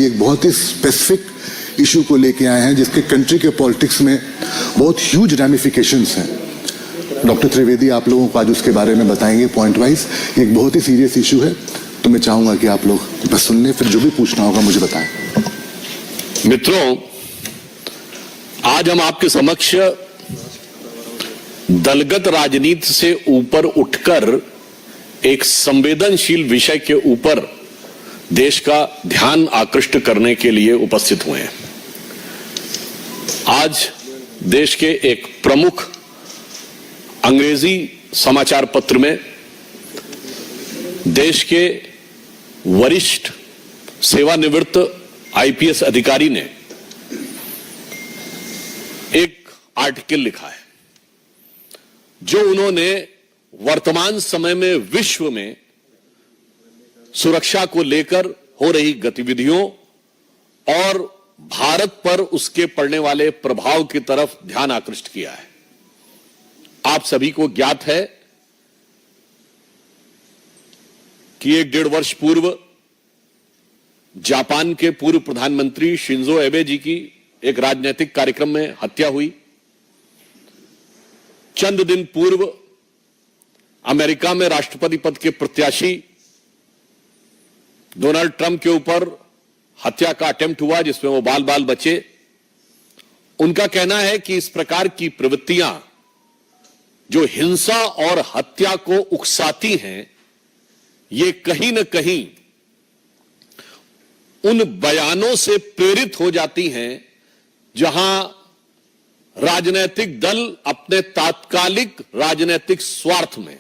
त्रिवेदी एक बहुत ही specific issue को लेके आए हैं जिसके कंट्री के पॉलिटिक्स में बहुत ह्यूज रैमिफिकेशंस हैं। डॉक्टर त्रिवेदी आप लोगों को आज उसके बारे में बताएंगे पॉइंट वाइज। एक बहुत ही सीरियस इशू है, तो मैं चाहूंगा कि आप लोग बस सुन लें, फिर जो भी पूछना होगा मुझे बताएं। मित्रों, आज हम आपके समक्ष दलगत राजनीति से ऊपर उठकर एक संवेदनशील विषय के ऊपर देश का ध्यान आकृष्ट करने के लिए उपस्थित हुए हैं। आज देश के एक प्रमुख अंग्रेजी समाचार पत्र में देश के वरिष्ठ सेवानिवृत्त आईपीएस अधिकारी ने एक आर्टिकल लिखा है जो उन्होंने वर्तमान समय में विश्व में सुरक्षा को लेकर हो रही गतिविधियों और भारत पर उसके पड़ने वाले प्रभाव की तरफ ध्यान आकृष्ट किया है। आप सभी को ज्ञात है कि 1-1.5 वर्ष पूर्व जापान के पूर्व प्रधानमंत्री शिंजो एबे जी की एक राजनीतिक कार्यक्रम में हत्या हुई। चंद दिन पूर्व अमेरिका में राष्ट्रपति पद के प्रत्याशी डोनाल्ड ट्रंप के ऊपर हत्या का अटेम्प्ट हुआ जिसमें वो बाल बाल बचे। उनका कहना है कि इस प्रकार की प्रवृत्तियां जो हिंसा और हत्या को उकसाती हैं, ये कहीं न कहीं उन बयानों से प्रेरित हो जाती हैं जहां राजनीतिक दल अपने तात्कालिक राजनीतिक स्वार्थ में,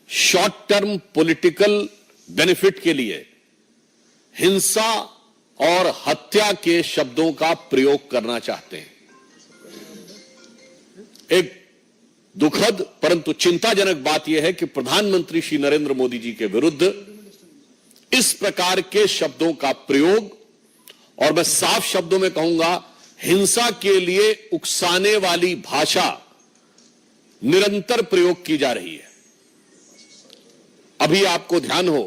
शॉर्ट टर्म पॉलिटिकल बेनिफिट के लिए हिंसा और हत्या के शब्दों का प्रयोग करना चाहते हैं। एक दुखद परंतु चिंताजनक बात यह है कि प्रधानमंत्री श्री नरेंद्र मोदी जी के विरुद्ध इस प्रकार के शब्दों का प्रयोग, और मैं साफ शब्दों में कहूंगा हिंसा के लिए उकसाने वाली भाषा निरंतर प्रयोग की जा रही है। अभी आपको ध्यान हो,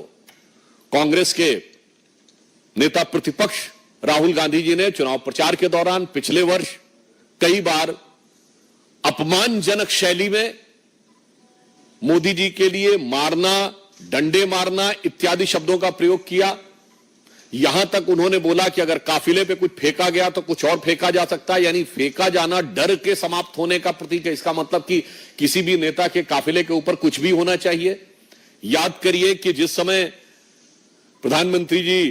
कांग्रेस के नेता प्रतिपक्ष राहुल गांधी जी ने चुनाव प्रचार के दौरान पिछले वर्ष कई बार अपमानजनक शैली में मोदी जी के लिए मारना, डंडे मारना इत्यादि शब्दों का प्रयोग किया। यहां तक उन्होंने बोला कि अगर काफिले पे कुछ फेंका गया तो कुछ और फेंका जा सकता है, यानी फेंका जाना डर के समाप्त होने का प्रतीक है। इसका मतलब कि किसी भी नेता के काफिले के ऊपर कुछ भी होना चाहिए। याद करिए कि जिस समय प्रधानमंत्री जी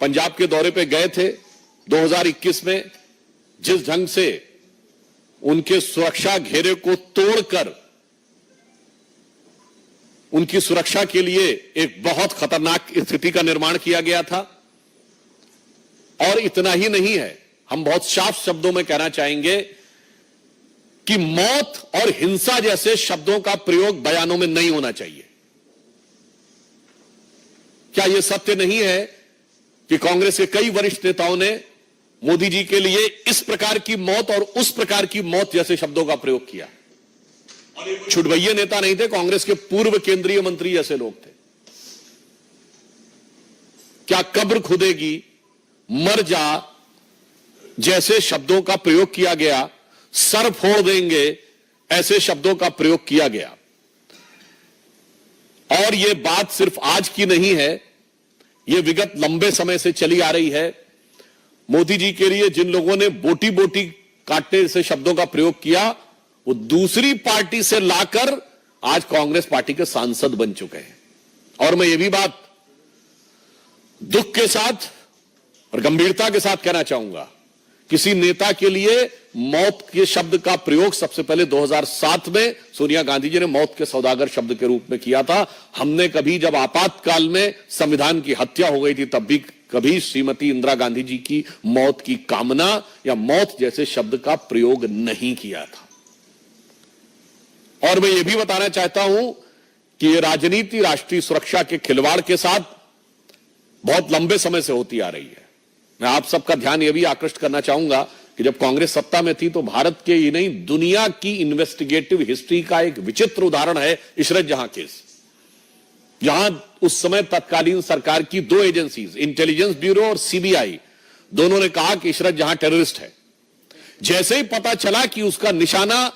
पंजाब के दौरे पे गए थे 2021 में, जिस ढंग से उनके सुरक्षा घेरे को तोड़कर उनकी सुरक्षा के लिए एक बहुत खतरनाक स्थिति का निर्माण किया गया था। और इतना ही नहीं है, हम बहुत साफ शब्दों में कहना चाहेंगे कि मौत और हिंसा जैसे शब्दों का प्रयोग बयानों में नहीं होना चाहिए। क्या यह सत्य नहीं है कि कांग्रेस के कई वरिष्ठ नेताओं ने मोदी जी के लिए इस प्रकार की मौत और उस प्रकार की मौत जैसे शब्दों का प्रयोग किया? छुटभैये नेता नहीं थे, कांग्रेस के पूर्व केंद्रीय मंत्री जैसे लोग थे। क्या कब्र खुदेगी, मर जा जैसे शब्दों का प्रयोग किया गया, सर फोड़ देंगे ऐसे शब्दों का प्रयोग किया गया। और यह बात सिर्फ आज की नहीं है, यह विगत लंबे समय से चली आ रही है। मोदी जी के लिए जिन लोगों ने बोटी बोटी काटने से शब्दों का प्रयोग किया, वो दूसरी पार्टी से लाकर आज कांग्रेस पार्टी के सांसद बन चुके हैं। और मैं ये भी बात दुख के साथ और गंभीरता के साथ कहना चाहूंगा, किसी नेता के लिए मौत के शब्द का प्रयोग सबसे पहले 2007 में सोनिया गांधी जी ने मौत के सौदागर शब्द के रूप में किया था। हमने कभी जब आपातकाल में संविधान की हत्या हो गई थी तब भी कभी श्रीमती इंदिरा गांधी जी की मौत की कामना या मौत जैसे शब्द का प्रयोग नहीं किया था। और मैं यह भी बताना चाहता हूं कि यह राजनीति राष्ट्रीय सुरक्षा के खिलवाड़ के साथ बहुत लंबे समय से होती आ रही है। मैं आप सबका ध्यान यह भी आकृष्ट करना चाहूंगा कि जब कांग्रेस सत्ता में थी तो भारत के ही नहीं दुनिया की इन्वेस्टिगेटिव हिस्ट्री का एक विचित्र उदाहरण है इशरत जहां केस, जहां उस समय तत्कालीन सरकार की दो एजेंसीज, इंटेलिजेंस ब्यूरो और सीबीआई, दोनों ने कहा कि इशरत जहां टेररिस्ट है। जैसे ही पता चला कि उसका निशाना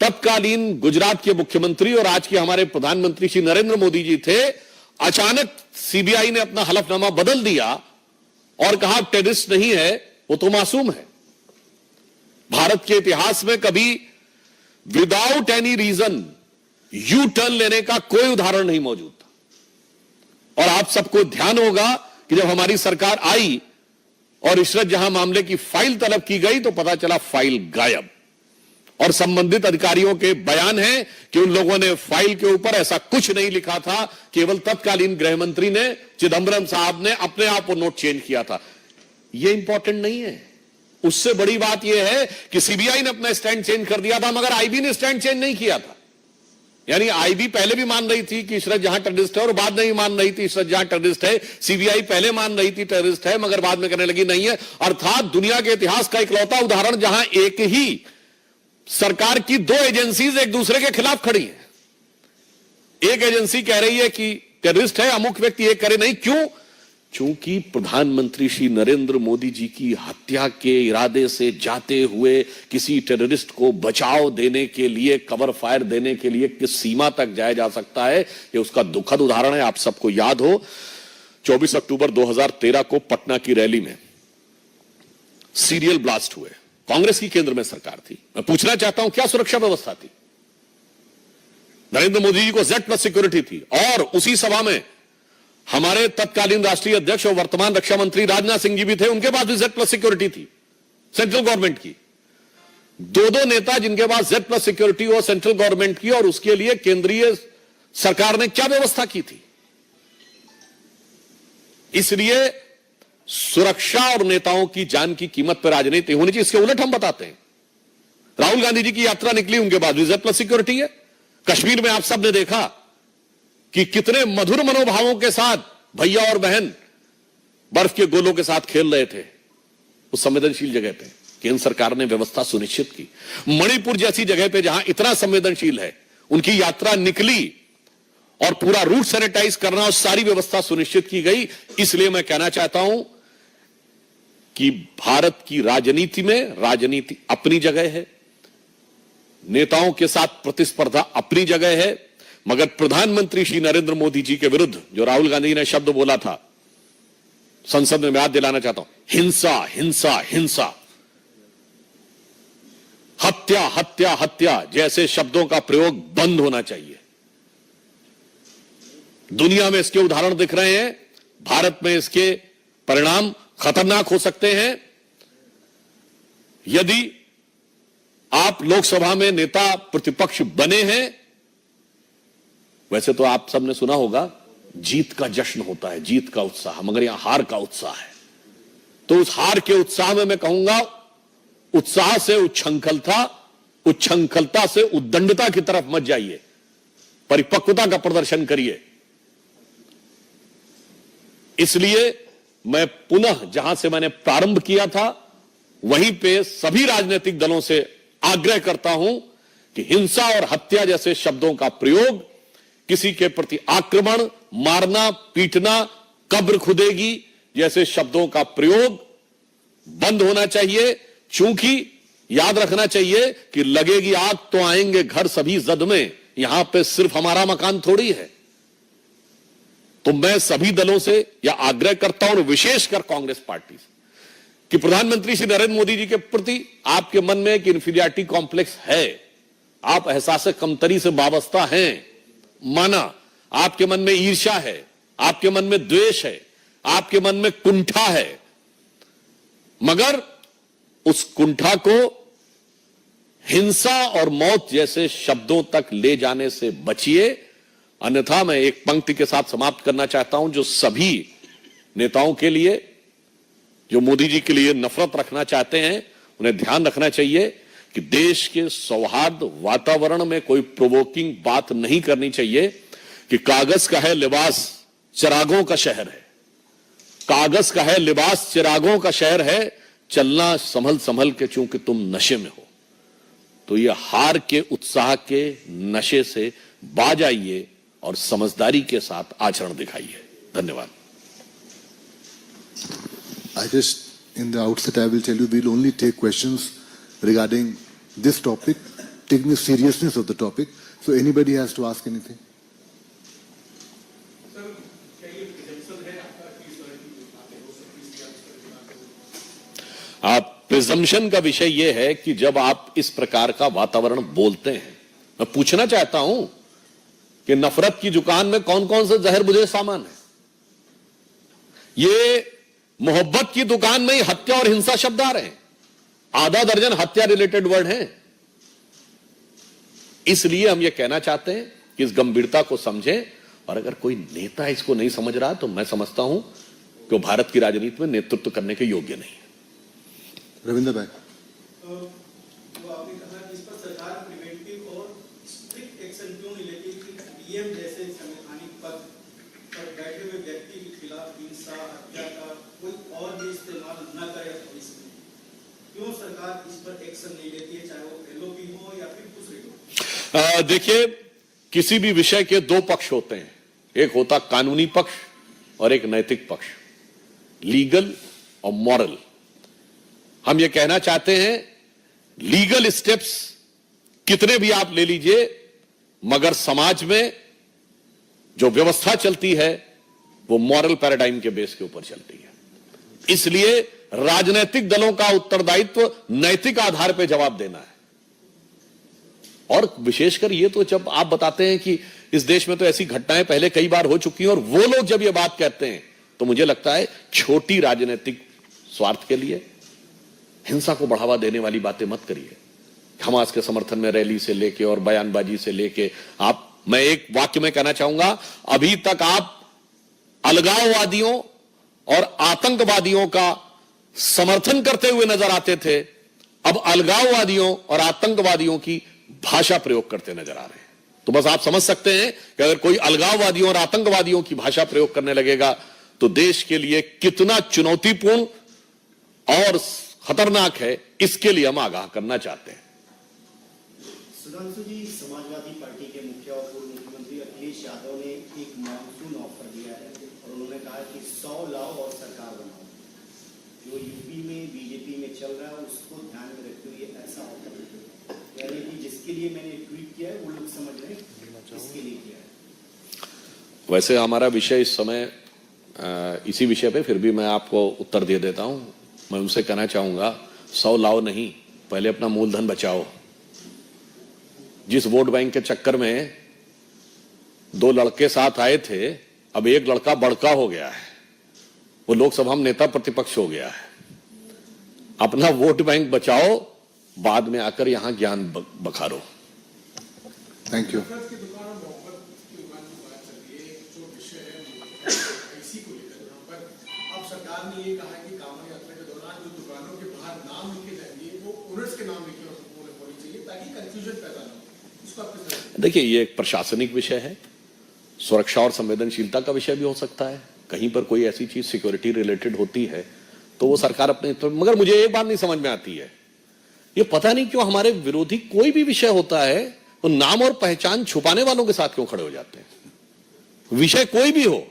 तत्कालीन गुजरात के मुख्यमंत्री और आज के हमारे प्रधानमंत्री श्री नरेंद्र मोदी जी थे, अचानक सीबीआई ने अपना हलफनामा बदल दिया और कहा टेररिस्ट नहीं है, वो तो मासूम है। भारत के इतिहास में कभी without any reason U turn लेने का कोई उदाहरण नहीं मौजूद था। और आप सबको ध्यान होगा कि जब हमारी सरकार आई और इशरत जहां मामले की फाइल तलब की गई तो पता चला फाइल गायब, और संबंधित अधिकारियों के बयान है कि उन लोगों ने फाइल के ऊपर ऐसा कुछ नहीं लिखा था, केवल तत्कालीन गृह मंत्री ने, चिदंबरम साहब ने अपने आप वो नोट चेंज किया था। ये इंपॉर्टेंट नहीं है। उससे बड़ी बात यह है कि सीबीआई ने अपना स्टैंड चेंज कर दिया था, मगर आईबी ने स्टैंड चेंज नहीं किया था। यानी आईबी पहले भी मान रही थी कि इशरत जहां टेररिस्ट है और बाद में भी मान रही थी इशरत जहां टेररिस्ट है। सीबीआई पहले मान रही थी टेररिस्ट है, मगर बाद में कहने लगी नहीं है। अर्थात दुनिया के इतिहास का इकलौता उदाहरण जहां एक ही सरकार की दो एजेंसीज एक दूसरे के खिलाफ खड़ी है। एक एजेंसी कह रही है कि टेररिस्ट है अमुक व्यक्ति, एक करे नहीं। क्यों? चूंकि प्रधानमंत्री श्री नरेंद्र मोदी जी की हत्या के इरादे से जाते हुए किसी टेररिस्ट को बचाव देने के लिए, कवर फायर देने के लिए किस सीमा तक जाया जा सकता है, यह उसका दुखद उदाहरण है। आप सबको याद हो 24 अक्टूबर 2013 को पटना की रैली में सीरियल ब्लास्ट हुए। कांग्रेस की केंद्र में सरकार थी। मैं पूछना चाहता हूं क्या सुरक्षा व्यवस्था थी? नरेंद्र मोदी जी को Z+ सिक्योरिटी थी, और उसी सभा में हमारे तत्कालीन राष्ट्रीय अध्यक्ष और वर्तमान रक्षा मंत्री राजनाथ सिंह जी भी थे, उनके पास भी Z+ सिक्योरिटी थी सेंट्रल गवर्नमेंट की। दो नेता जिनके पास Z+ सिक्योरिटी हो सेंट्रल गवर्नमेंट की, और उसके लिए केंद्रीय सरकार ने क्या व्यवस्था की थी? इसलिए सुरक्षा और नेताओं की जान की कीमत पर राजनीति होनी चाहिए। इसके उलट हम बताते हैं, राहुल गांधी जी की यात्रा निकली, उनके पास भी Z+ सिक्योरिटी है। कश्मीर में आप सबने देखा कि कितने मधुर मनोभावों के साथ भैया और बहन बर्फ के गोलों के साथ खेल रहे थे उस संवेदनशील जगह पे। केंद्र सरकार ने व्यवस्था सुनिश्चित की। मणिपुर जैसी जगह पे जहां इतना संवेदनशील है, उनकी यात्रा निकली और पूरा रूट सैनिटाइज करना और सारी व्यवस्था सुनिश्चित की गई। इसलिए मैं कहना चाहता हूं कि भारत की राजनीति में राजनीति अपनी जगह है, नेताओं के साथ प्रतिस्पर्धा अपनी जगह है, मगर प्रधानमंत्री श्री नरेंद्र मोदी जी के विरुद्ध जो राहुल गांधी ने शब्द बोला था, संसद में मैं याद दिलाना चाहता हूं, हिंसा हिंसा हिंसा, हत्या हत्या हत्या जैसे शब्दों का प्रयोग बंद होना चाहिए। दुनिया में इसके उदाहरण दिख रहे हैं, भारत में इसके परिणाम खतरनाक हो सकते हैं। यदि आप लोकसभा में नेता प्रतिपक्ष बने हैं, वैसे तो आप सबने सुना होगा जीत का जश्न होता है, जीत का उत्साह, मगर यहां हार का उत्साह है। तो उस हार के उत्साह में मैं कहूंगा, उत्साह से उच्छृंखलता, उच्छृंखलता से उद्दंडता की तरफ मत जाइए, परिपक्वता का प्रदर्शन करिए। इसलिए मैं पुनः जहां से मैंने प्रारंभ किया था वहीं पे सभी राजनीतिक दलों से आग्रह करता हूं कि हिंसा और हत्या जैसे शब्दों का प्रयोग, किसी के प्रति आक्रमण, मारना, पीटना, कब्र खुदेगी जैसे शब्दों का प्रयोग बंद होना चाहिए। चूंकि याद रखना चाहिए कि लगेगी आग तो आएंगे घर सभी जद में, यहां पे सिर्फ हमारा मकान थोड़ी है। तो मैं सभी दलों से यह आग्रह करता हूं, और विशेषकर कांग्रेस पार्टी से, कि प्रधानमंत्री श्री नरेंद्र मोदी जी के प्रति आपके मन में एक इंफीरियरिटी कॉम्प्लेक्स है, आप एहसास कमतरी से वाबस्ता हैं, माना, आपके मन में ईर्ष्या है, आपके मन में द्वेष है, आपके मन में कुंठा है, मगर उस कुंठा को हिंसा और मौत जैसे शब्दों तक ले जाने से बचिए। अन्यथा मैं एक पंक्ति के साथ समाप्त करना चाहता हूं, जो सभी नेताओं के लिए, जो मोदी जी के लिए नफरत रखना चाहते हैं, उन्हें ध्यान रखना चाहिए कि देश के सौहार्द वातावरण में कोई प्रोवोकिंग बात नहीं करनी चाहिए कि कागज का है लिबास चिरागों का शहर है, कागज का है लिबास चिरागों का शहर है, चलना संभल संभल के चूंकि तुम नशे में हो। तो ये हार के उत्साह के नशे से बाज आइए और समझदारी के साथ आचरण दिखाइए। धन्यवाद। I just In the outset, I will tell you we'll only take questions regarding this topic, taking the seriousness of the topic. So anybody has to ask anything. आप प्रिजम्पशन का विषय यह है कि जब आप इस प्रकार का वातावरण बोलते हैं, मैं पूछना चाहता हूं कि नफरत की दुकान में कौन कौन से जहर बुझे सामान है? ये मोहब्बत की दुकान में ही हत्या और हिंसा शब्द आ रहे हैं। आधा दर्जन हत्या रिलेटेड वर्ड हैं। इसलिए हम ये कहना चाहते हैं कि इस गंभीरता को समझें, और अगर कोई नेता इसको नहीं समझ रहा तो मैं समझता हूं कि वो भारत की राजनीति में नेतृत्व करने के योग्य नहीं है। रविंद्र भाई, तो आपने कहा कि इस पर सरकार प्रिवेंटिव और स्ट्रिक्ट एक्शन क्यों नहीं लेती कि पीएम जैसे संवैधानिक पद पर बैठे हुए व्यक्ति के खिलाफ हिंसा हत्या का कोई और भी इस्तेमाल न करे पुलिस में, क्यों सरकार इस पर एक्शन नहीं लेती है, चाहे वो एलओपी हो या फिर दूसरे हो? देखिए, किसी भी विषय के दो पक्ष होते हैं, एक होता कानूनी पक्ष और एक नैतिक पक्ष, लीगल और मॉरल। हम ये कहना चाहते हैं लीगल स्टेप्स कितने भी आप ले लीजिए, मगर समाज में जो व्यवस्था चलती है वो मॉरल पैराडाइम के बेस के ऊपर चलती है। इसलिए राजनीतिक दलों का उत्तरदायित्व नैतिक आधार पर जवाब देना है। और विशेषकर ये तो जब आप बताते हैं कि इस देश में तो ऐसी घटनाएं पहले कई बार हो चुकी हैं, और वो लोग जब ये बात कहते हैं तो मुझे लगता है छोटी राजनीतिक स्वार्थ के लिए हिंसा को बढ़ावा देने वाली बातें मत करिए। हमास के समर्थन में रैली से लेके और बयानबाजी से लेके मैं एक वाक्य में कहना चाहूंगा, अभी तक आप अलगाववादियों और आतंकवादियों का समर्थन करते हुए नजर आते थे, अब अलगाववादियों और आतंकवादियों की भाषा प्रयोग करते नजर आ रहे हैं। तो बस आप समझ सकते हैं कि अगर कोई अलगाववादियों और आतंकवादियों की भाषा प्रयोग करने लगेगा तो देश के लिए कितना चुनौतीपूर्ण और खतरनाक है, इसके लिए हम आगाह करना चाहते हैं। सुधांशु जी, समाजवादी पार्टी के मुखिया और पूर्व मुख्यमंत्री अखिलेश यादव ने एक मानसून ऑफर दिया है और उन्होंने कहा कि 100 लाओ और सरकार बनाओ। जो यूपी में बीजेपी में चल रहा है उसको ध्यान में रखते हुए ऐसा ऑफर, यानी कि जिसके लिए मैंने ट्वीट किया है वो लोग समझ रहे हैं किसके लिए किया है। वैसे हमारा विषय इस समय इसी विषय पे, फिर भी मैं आपको उत्तर दे देता हूं। मैं उनसे कहना चाहूंगा 100 लाओ नहीं, पहले अपना मूलधन बचाओ। जिस वोट बैंक के चक्कर में 2 लड़के साथ आए थे, अब एक लड़का बड़का हो गया है, वो लोकसभा में नेता प्रतिपक्ष हो गया है। अपना वोट बैंक बचाओ, बाद में आकर यहां ज्ञान बखारो। Thank you. सरकार ने ये कहा कि कांवड़ यात्रा के दौरान जो दुकानों के बाहर नाम लिखे जाएंगे वो ओनर्स के नाम लिखे होने चाहिए ताकि कंफ्यूजन पैदा ना हो। इसको आप देखिए, ये एक प्रशासनिक विषय है, सुरक्षा और संवेदनशीलता का विषय भी हो सकता है। कहीं पर कोई ऐसी चीज सिक्योरिटी रिलेटेड होती है तो वो सरकार अपने मगर मुझे एक बात नहीं समझ में आती है, ये पता नहीं क्यों हमारे विरोधी कोई भी विषय होता है तो नाम और पहचान छुपाने वालों के साथ क्यों खड़े हो जाते हैं। विषय कोई भी हो,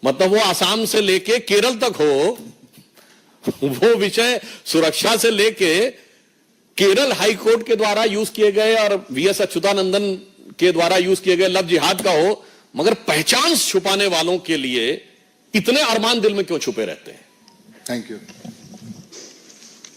मतलब वो आसाम से लेके केरल तक हो, वो विषय सुरक्षा से लेके केरल हाई कोर्ट के द्वारा यूज किए गए और वीएस अच्युतानंदन के द्वारा यूज किए गए लव जिहाद का हो, मगर पहचान छुपाने वालों के लिए इतने अरमान दिल में क्यों छुपे रहते हैं। Thank you.